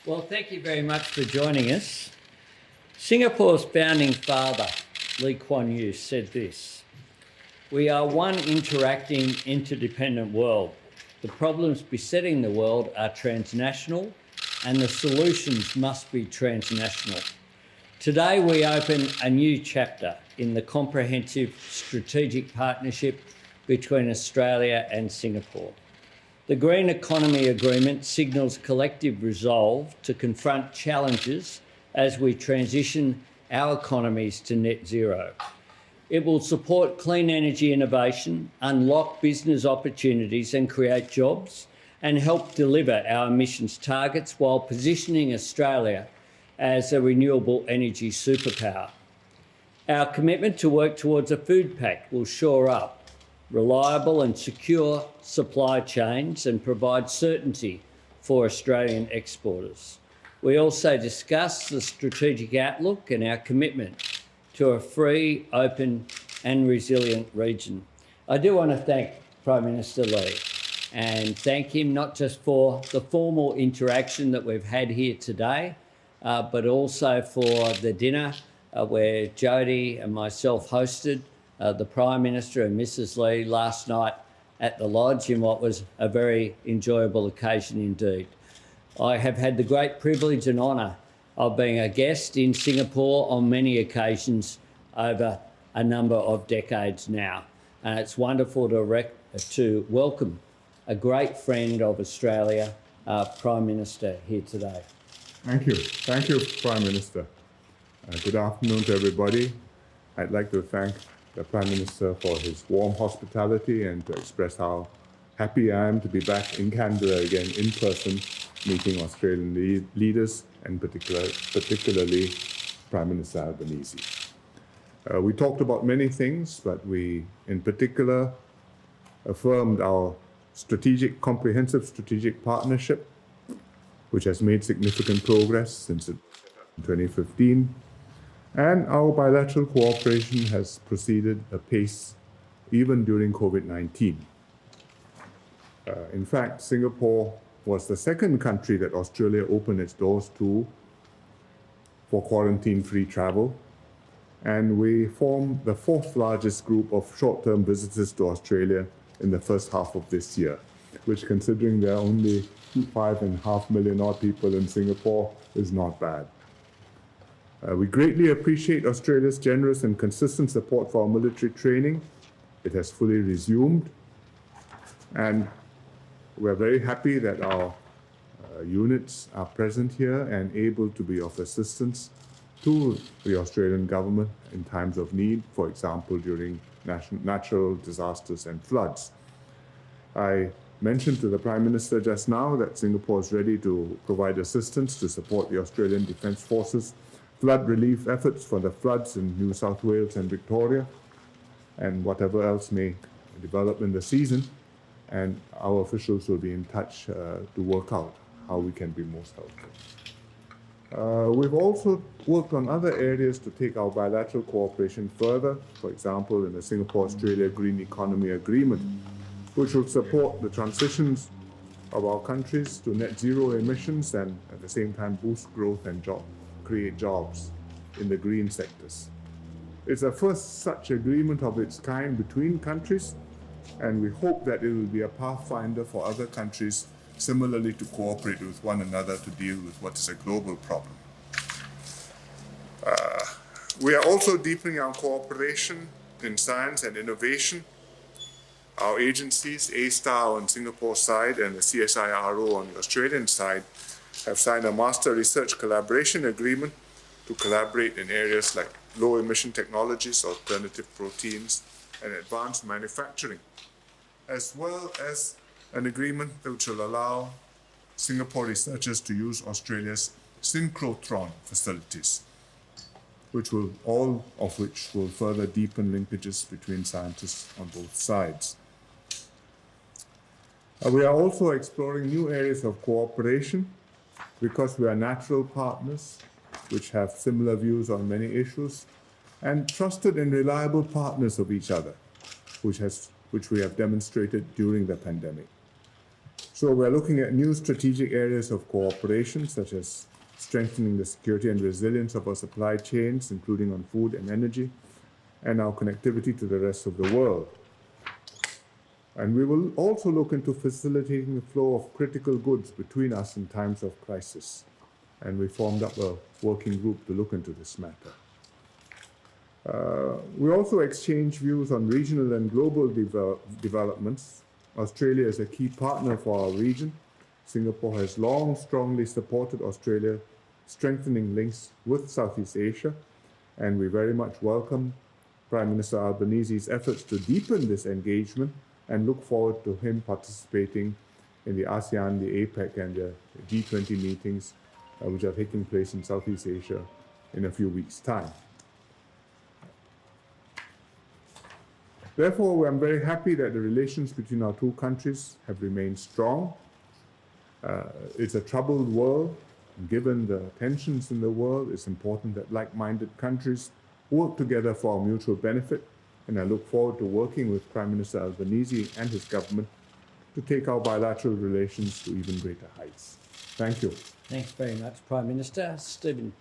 Well, thank you very much for joining us. Singapore's founding father, Lee Kuan Yew, said this: "We are one interacting, interdependent world. The problems besetting the world are transnational and the solutions must be transnational." Today we open a new chapter in the comprehensive strategic partnership between Australia and Singapore. The Green Economy Agreement signals collective resolve to confront challenges as we transition our economies to net zero. It will support clean energy innovation, unlock business opportunities and create jobs, and help deliver our emissions targets while positioning Australia as a renewable energy superpower. Our commitment to work towards a food pact will shore up reliable and secure supply chains and provide certainty for Australian exporters. We also discuss the strategic outlook and our commitment to a free, open and resilient region. I do want to thank Prime Minister Lee and thank him not just for the formal interaction that we've had here today, but also for the dinner where Jody and myself hosted the Prime Minister and Mrs Lee last night at the Lodge in what was a very enjoyable occasion indeed. I have had the great privilege and honour of being a guest in Singapore on many occasions over a number of decades now, and it's wonderful to welcome a great friend of Australia, Prime Minister, here today. Thank you. Thank you, Prime Minister. Good afternoon to everybody. I'd like to thank the Prime Minister for his warm hospitality and to express how happy I am to be back in Canberra again in person, meeting Australian leaders and particularly Prime Minister Albanese. We talked about many things, but we in particular affirmed our comprehensive strategic partnership, which has made significant progress since 2015. And our bilateral cooperation has proceeded apace even during COVID-19. In fact, Singapore was the second country that Australia opened its doors to for quarantine-free travel, and we formed the fourth largest group of short-term visitors to Australia in the first half of this year, which, considering there are only 5.5 million odd people in Singapore, is not bad. We greatly appreciate Australia's generous and consistent support for our military training. It has fully resumed, and we're very happy that our units are present here and able to be of assistance to the Australian government in times of need, for example, during natural disasters and floods. I mentioned to the Prime Minister just now that Singapore is ready to provide assistance to support the Australian Defence Forces flood relief efforts for the floods in New South Wales and Victoria, and whatever else may develop in the season. And our officials will be in touch to work out how we can be most helpful. We've also worked on other areas to take our bilateral cooperation further, for example, in the Singapore-Australia Green Economy Agreement, which will support the transitions of our countries to net zero emissions and at the same time boost growth and create jobs in the green sectors. It's the first such agreement of its kind between countries, and we hope that it will be a pathfinder for other countries similarly to cooperate with one another to deal with what is a global problem. We are also deepening our cooperation in science and innovation. Our agencies, A*STAR on Singapore's side and the CSIRO on the Australian side, have signed a master research collaboration agreement to collaborate in areas like low emission technologies, alternative proteins, and advanced manufacturing, as well as an agreement which will allow Singapore researchers to use Australia's synchrotron facilities, all of which will further deepen linkages between scientists on both sides. We are also exploring new areas of cooperation because we are natural partners which have similar views on many issues, and trusted and reliable partners of each other, which we have demonstrated during the pandemic. So we're looking at new strategic areas of cooperation, such as strengthening the security and resilience of our supply chains, including on food and energy, and our connectivity to the rest of the world. And we will also look into facilitating the flow of critical goods between us in times of crisis. And we formed up a working group to look into this matter. We also exchange views on regional and global developments. Australia is a key partner for our region. Singapore has long strongly supported Australia strengthening links with Southeast Asia, and we very much welcome Prime Minister Albanese's efforts to deepen this engagement and look forward to him participating in the ASEAN, the APEC, and the G20 meetings, which are taking place in Southeast Asia in a few weeks' time. Therefore, I'm very happy that the relations between our two countries have remained strong. It's a troubled world. Given the tensions in the world, it's important that like-minded countries work together for our mutual benefit, and I look forward to working with Prime Minister Albanese and his government to take our bilateral relations to even greater heights. Thank you. Thanks very much, Prime Minister. Stephen.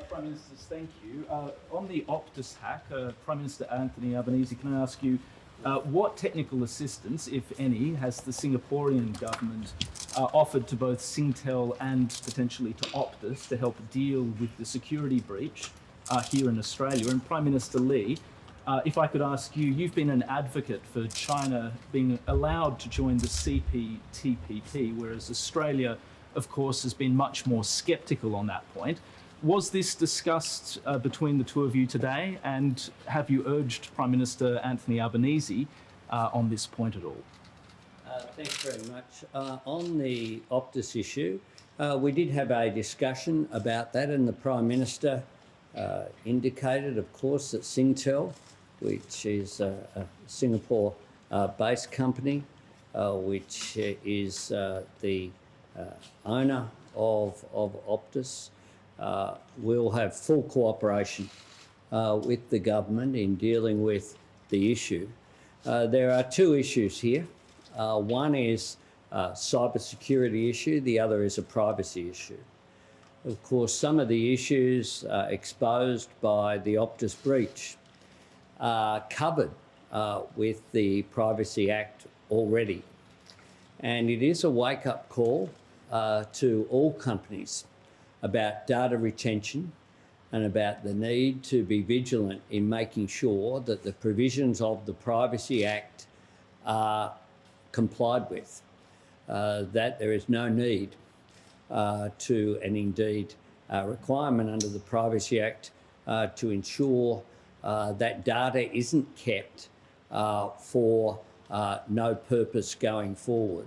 Prime Ministers, thank you. On the Optus hack, Prime Minister Anthony Albanese, can I ask you, what technical assistance, if any, has the Singaporean government offered to both Singtel and potentially to Optus to help deal with the security breach here in Australia? And Prime Minister Lee, if I could ask you, you've been an advocate for China being allowed to join the CPTPP, whereas Australia, of course, has been much more sceptical on that point. Was this discussed between the two of you today, and have you urged Prime Minister Anthony Albanese on this point at all? Thanks very much. On the Optus issue, we did have a discussion about that, and the Prime Minister indicated, of course, that Singtel, which is a Singapore-based company, which is the owner of Optus, will have full cooperation with the government in dealing with the issue. There are two issues here. One is a cybersecurity issue, the other is a privacy issue. Of course, some of the issues exposed by the Optus breach are covered with the Privacy Act already. And it is a wake-up call to all companies about data retention and about the need to be vigilant in making sure that the provisions of the Privacy Act are complied with, that there is no need to, and indeed requirement under the Privacy Act to ensure that data isn't kept for no purpose going forward.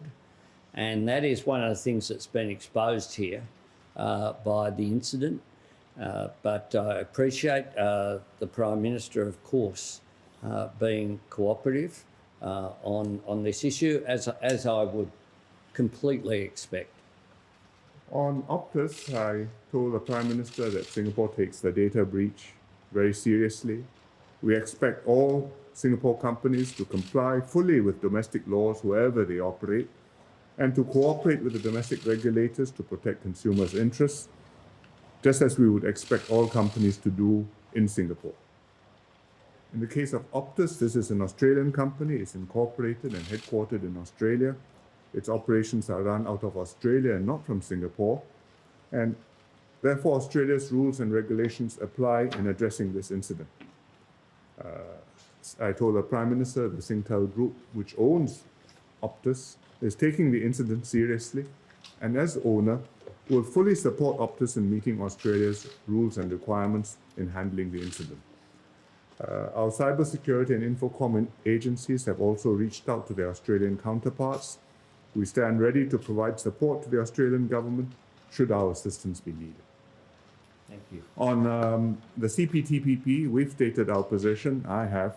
And that is one of the things that's been exposed here by the incident. But I appreciate the Prime Minister, of course, being cooperative on this issue, as I would completely expect. On Optus, I told the Prime Minister that Singapore takes the data breach very seriously. We expect all Singapore companies to comply fully with domestic laws wherever they operate, and to cooperate with the domestic regulators to protect consumers' interests, just as we would expect all companies to do in Singapore. In the case of Optus, this is an Australian company. It's incorporated and headquartered in Australia. Its operations are run out of Australia and not from Singapore. And therefore, Australia's rules and regulations apply in addressing this incident. I told the Prime Minister the Singtel Group, which owns Optus, is taking the incident seriously, and as owner, will fully support Optus in meeting Australia's rules and requirements in handling the incident. Our cybersecurity and Infocom agencies have also reached out to their Australian counterparts. We stand ready to provide support to the Australian government should our assistance be needed. Thank you. On the CPTPP, we've stated our position. I have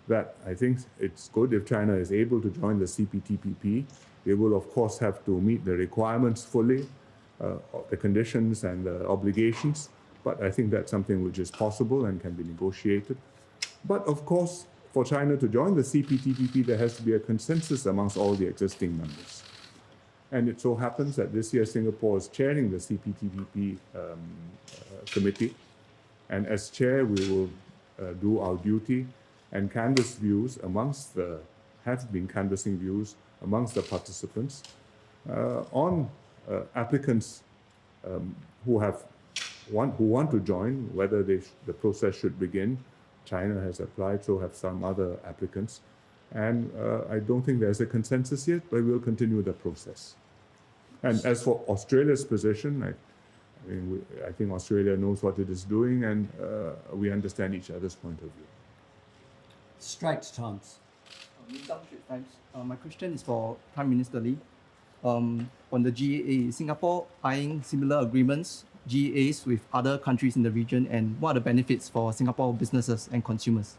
that I think it's good if China is able to join the CPTPP. They will, of course, have to meet the requirements fully, the conditions and the obligations, but I think that's something which is possible and can be negotiated. But, of course, for China to join the CPTPP, there has to be a consensus amongst all the existing members. And it so happens that this year Singapore is chairing the CPTPP committee. And as chair, we will do our duty and canvass views have been canvassing views amongst the participants on applicants who want to join, whether the process should begin. China has applied, so have some other applicants. And I don't think there's a consensus yet, but we'll continue the process. And as for Australia's position, I think Australia knows what it is doing, and we understand each other's point of view. Straits Times. Thanks. My question is for Prime Minister Lee. On the GEA, Singapore eyeing similar agreements, GEAs with other countries in the region, and what are the benefits for Singapore businesses and consumers?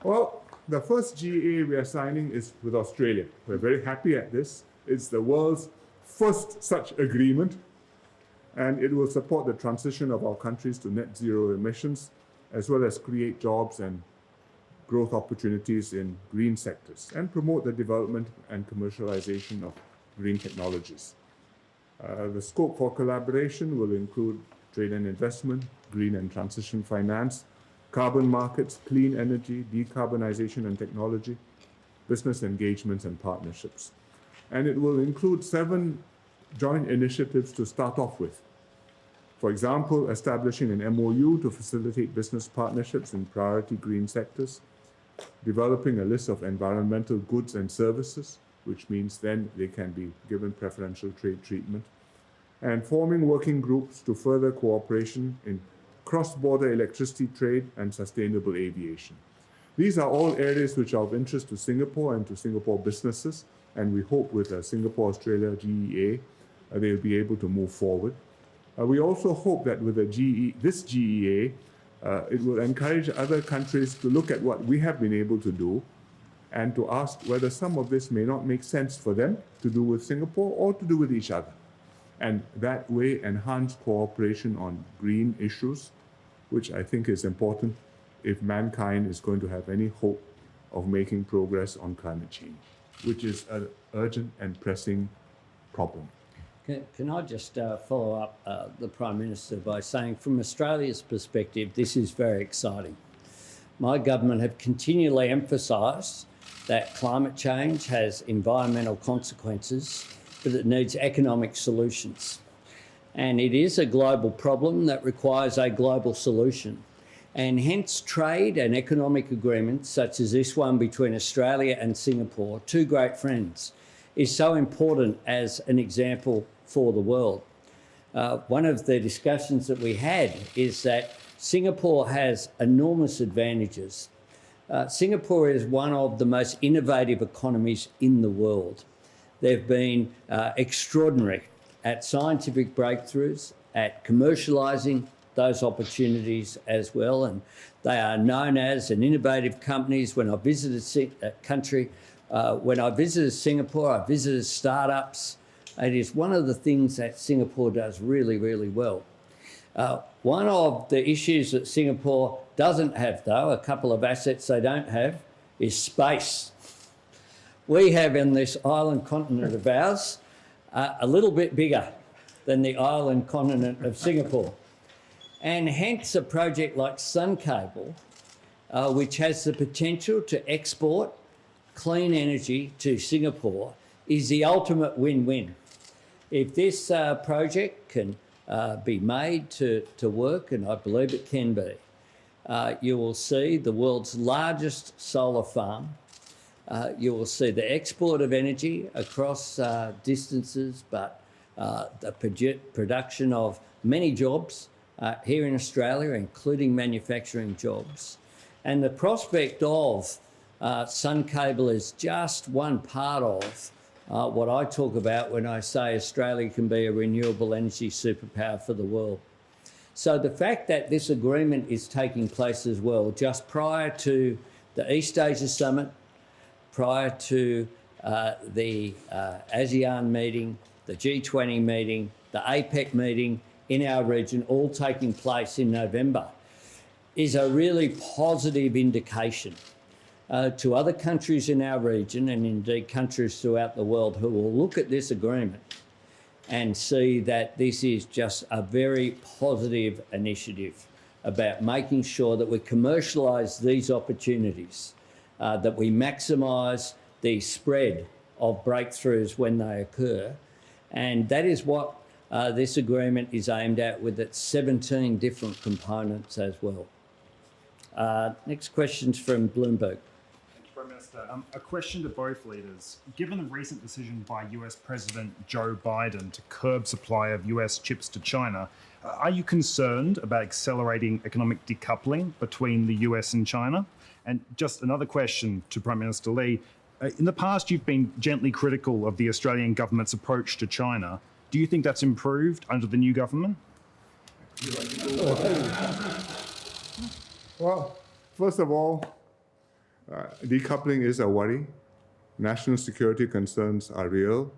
Well, the first GEA we are signing is with Australia. We're very happy at this. It's the world's first such agreement, and it will support the transition of our countries to net zero emissions, as well as create jobs and growth opportunities in green sectors, and promote the development and commercialization of green technologies. The scope for collaboration will include trade and investment, green and transition finance, carbon markets, clean energy, decarbonization and technology, business engagements and partnerships. And it will include 7 joint initiatives to start off with. For example, establishing an MOU to facilitate business partnerships in priority green sectors, developing a list of environmental goods and services, which means then they can be given preferential trade treatment, and forming working groups to further cooperation in cross-border electricity trade and sustainable aviation. These are all areas which are of interest to Singapore and to Singapore businesses, and we hope with Singapore-Australia GEA, they'll be able to move forward. We also hope that with this GEA, it will encourage other countries to look at what we have been able to do and to ask whether some of this may not make sense for them to do with Singapore or to do with each other. And that way enhance cooperation on green issues, which I think is important if mankind is going to have any hope of making progress on climate change, which is an urgent and pressing problem. Can I just follow up the Prime Minister by saying from Australia's perspective, this is very exciting. My government have continually emphasised that climate change has environmental consequences, but it needs economic solutions. And it is a global problem that requires a global solution. And hence trade and economic agreements such as this one between Australia and Singapore, 2 great friends, is so important as an example for the world. One of the discussions that we had is that Singapore has enormous advantages. Singapore is one of the most innovative economies in the world. They've been extraordinary at scientific breakthroughs, at commercialising those opportunities as well, and they are known as an innovative companies. When I visited Singapore, I visited startups. It is one of the things that Singapore does really, really well. One of the issues that Singapore doesn't have, though, a couple of assets they don't have, is space. We have in this island continent of ours a little bit bigger than the island continent of Singapore. And hence a project like Sun Cable, which has the potential to export clean energy to Singapore, is the ultimate win-win. If this project can be made to work, and I believe it can be, you will see the world's largest solar farm. You will see the export of energy across distances, but the production of many jobs here in Australia, including manufacturing jobs. And the prospect of Sun Cable is just one part of what I talk about when I say Australia can be a renewable energy superpower for the world. So the fact that this agreement is taking place as well, just prior to the East Asia Summit, prior to the ASEAN meeting, the G20 meeting, the APEC meeting in our region, all taking place in November, is a really positive indication to other countries in our region and indeed countries throughout the world who will look at this agreement and see that this is just a very positive initiative about making sure that we commercialise these opportunities, that we maximise the spread of breakthroughs when they occur. And that is what this agreement is aimed at, with its 17 different components as well. Next question's from Bloomberg. Prime Minister, a question to both leaders. Given the recent decision by US President Joe Biden to curb supply of US chips to China, are you concerned about accelerating economic decoupling between the US and China? And just another question to Prime Minister Lee. In the past, you've been gently critical of the Australian government's approach to China. Do you think that's improved under the new government? Well, first of all, decoupling is a worry. National security concerns are real.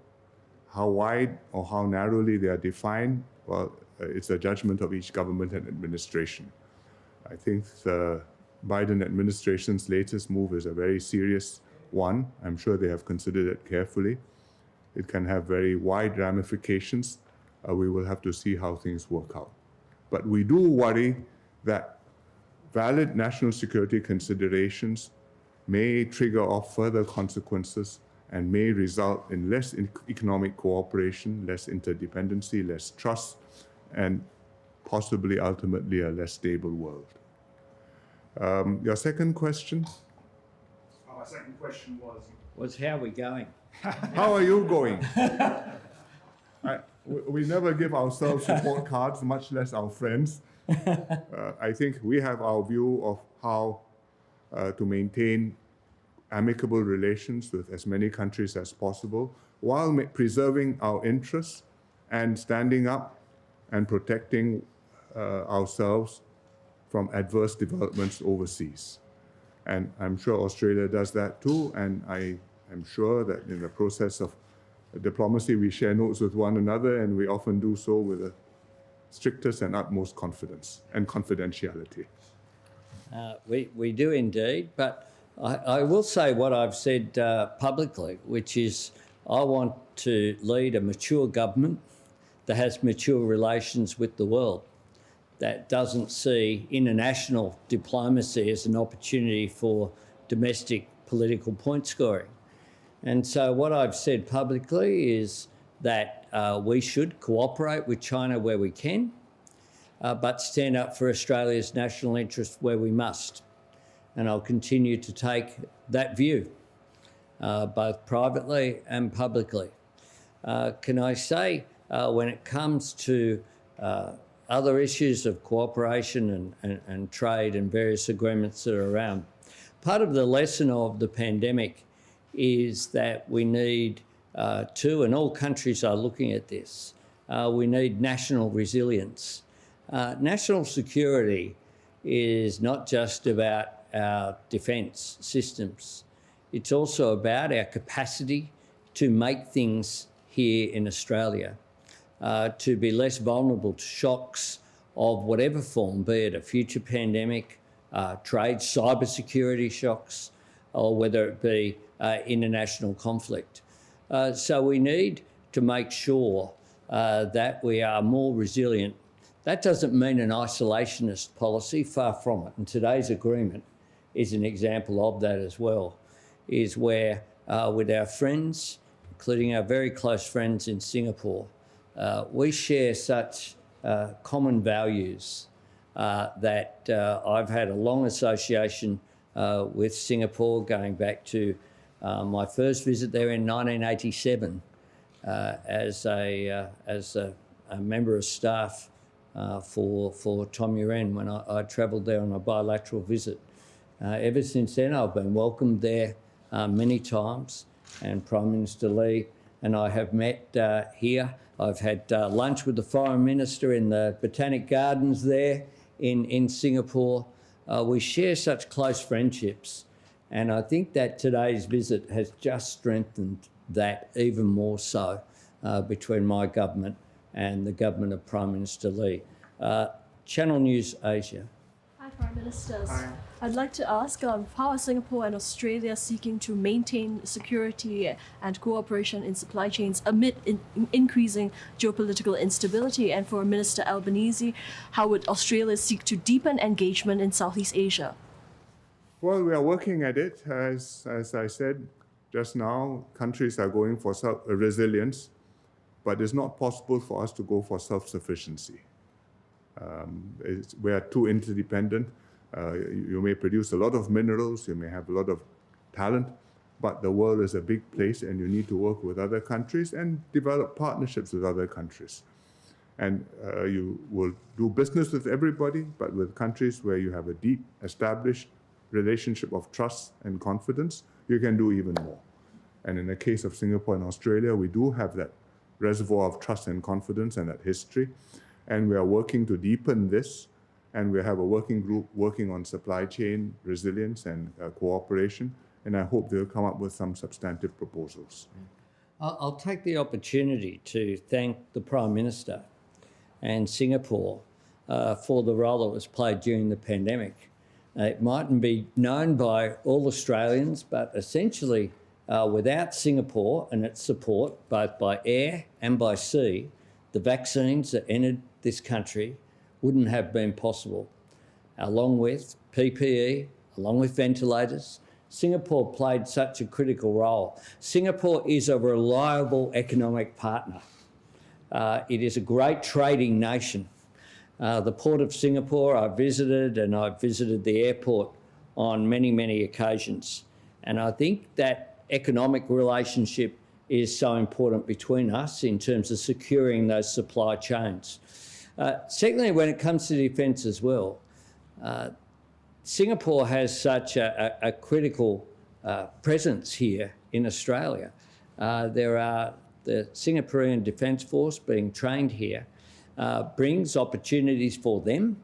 How wide or how narrowly they are defined, well, it's a judgment of each government and administration. I think the Biden administration's latest move is a very serious one. I'm sure they have considered it carefully. It can have very wide ramifications. We will have to see how things work out. But we do worry that valid national security considerations may trigger off further consequences and may result in less economic cooperation, less interdependency, less trust, and possibly ultimately a less stable world. Your second question? My second question Was how are we going? How are you going? We never give ourselves report cards, much less our friends. I think we have our view of how to maintain amicable relations with as many countries as possible while preserving our interests and standing up and protecting ourselves from adverse developments overseas. And I'm sure Australia does that too, and I am sure that in the process of diplomacy we share notes with one another, and we often do so with the strictest and utmost confidence and confidentiality. We do indeed, but I will say what I've said publicly, which is I want to lead a mature government that has mature relations with the world, that doesn't see international diplomacy as an opportunity for domestic political point scoring. And so what I've said publicly is that we should cooperate with China where we can, but stand up for Australia's national interest where we must. And I'll continue to take that view, both privately and publicly. Can I say, when it comes to other issues of cooperation and trade and various agreements that are around, part of the lesson of the pandemic is that we need to, and all countries are looking at this, we need national resilience. National security is not just about our defence systems. It's also about our capacity to make things here in Australia, to be less vulnerable to shocks of whatever form, be it a future pandemic, trade, cybersecurity shocks, or whether it be international conflict. So we need to make sure that we are more resilient. That doesn't mean an isolationist policy, far from it. And today's agreement is an example of that as well, is where with our friends, including our very close friends in Singapore, we share such common values that I've had a long association with Singapore, going back to my first visit there in 1987 as a member of staff for Tom Uren when I travelled there on a bilateral visit. Ever since then, I've been welcomed there many times, and Prime Minister Lee and I have met here. I've had lunch with the Foreign Minister in the Botanic Gardens there in Singapore. We share such close friendships, and I think that today's visit has just strengthened that even more so between my government and the government of Prime Minister Lee. Channel News Asia. Hi, Prime Ministers. Hi. I'd like to ask how are Singapore and Australia seeking to maintain security and cooperation in supply chains amid increasing geopolitical instability? And for Minister Albanese, how would Australia seek to deepen engagement in Southeast Asia? Well, we are working at it. As I said just now, countries are going for resilience, but it's not possible for us to go for self-sufficiency. We are too interdependent. You may produce a lot of minerals, you may have a lot of talent, but the world is a big place and you need to work with other countries and develop partnerships with other countries. And you will do business with everybody, but with countries where you have a deep, established relationship of trust and confidence, you can do even more. And in the case of Singapore and Australia, we do have that reservoir of trust and confidence and that history. And we are working to deepen this. And we have a working group working on supply chain resilience and cooperation. And I hope they'll come up with some substantive proposals. I'll take the opportunity to thank the Prime Minister and Singapore for the role that was played during the pandemic. It mightn't be known by all Australians, but essentially without Singapore and its support, both by air and by sea, the vaccines that entered this country wouldn't have been possible. Along with PPE, along with ventilators, Singapore played such a critical role. Singapore is a reliable economic partner. It is a great trading nation. The Port of Singapore I visited, and I've visited the airport on many, many occasions. And I think that economic relationship is so important between us in terms of securing those supply chains. Secondly, when it comes to defence as well, Singapore has such a critical presence here in Australia. There are the Singaporean Defence Force being trained here, brings opportunities for them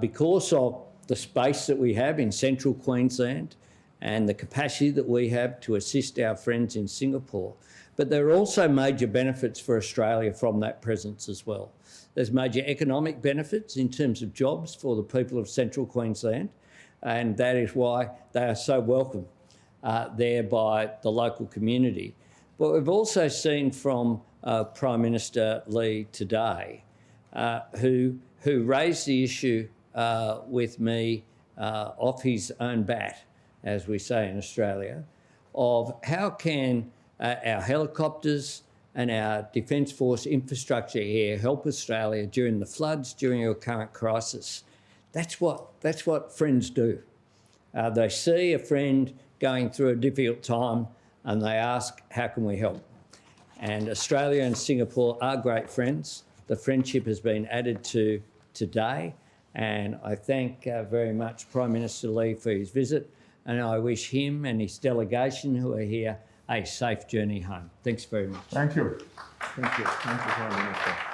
because of the space that we have in central Queensland and the capacity that we have to assist our friends in Singapore. But there are also major benefits for Australia from that presence as well. There's major economic benefits in terms of jobs for the people of central Queensland, and that is why they are so welcome there by the local community. But we've also seen from Prime Minister Lee today, who raised the issue with me off his own bat, as we say in Australia, of how can our helicopters and our Defence Force infrastructure here help Australia during the floods, during our current crisis. That's what friends do. They see a friend going through a difficult time and they ask, how can we help? And Australia and Singapore are great friends. The friendship has been added to today, and I thank very much Prime Minister Lee for his visit, and I wish him and his delegation who are here a safe journey home. Thanks very much. Thank you. Thank you. Thank you, Prime Minister.